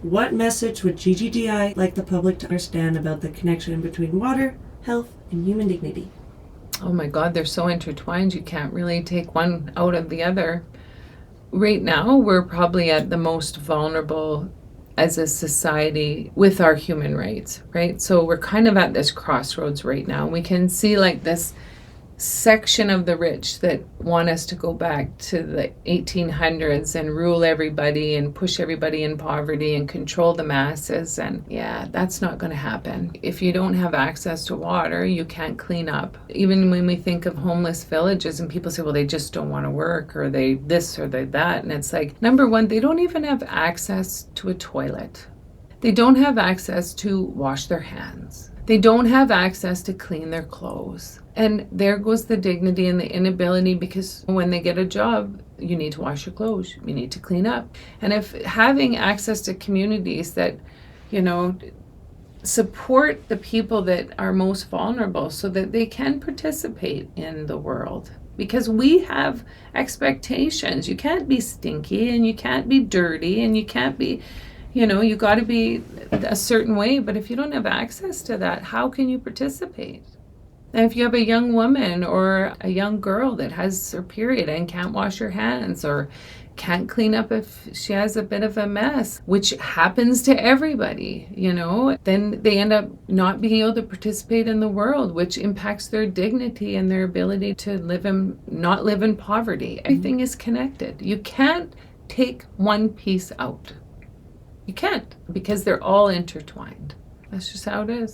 What message would GGDI like the public to understand about the connection between water, health, and human dignity? Oh my God, they're so intertwined. You can't really take one out of the other. Right now, we're probably at the most vulnerable as a society with our human rights, right? So we're kind of at this crossroads right now. We can see like this section of the rich that want us to go back to the 1800s and rule everybody and push everybody in poverty and control the masses. And yeah, that's not going to happen. If you don't have access to water, you can't clean up. Even when we think of homeless villages and people say, well, they just don't want to work, or they this or they that. And it's like, number one, they don't even have access to a toilet. They don't have access to wash their hands. They don't have access to clean their clothes. And there goes the dignity and the inability, because when they get a job, you need to wash your clothes, you need to clean up. And if having access to communities that, support the people that are most vulnerable so that they can participate in the world. Because we have expectations. You can't be stinky and you can't be dirty and you can't be, you got to be a certain way. But if you don't have access to that, how can you participate? And if you have a young woman or a young girl that has her period and can't wash her hands or can't clean up if she has a bit of a mess, which happens to everybody, then they end up not being able to participate in the world, which impacts their dignity and their ability to not live in poverty. Everything is connected. You can't take one piece out. You can't, because they're all intertwined. That's just how it is.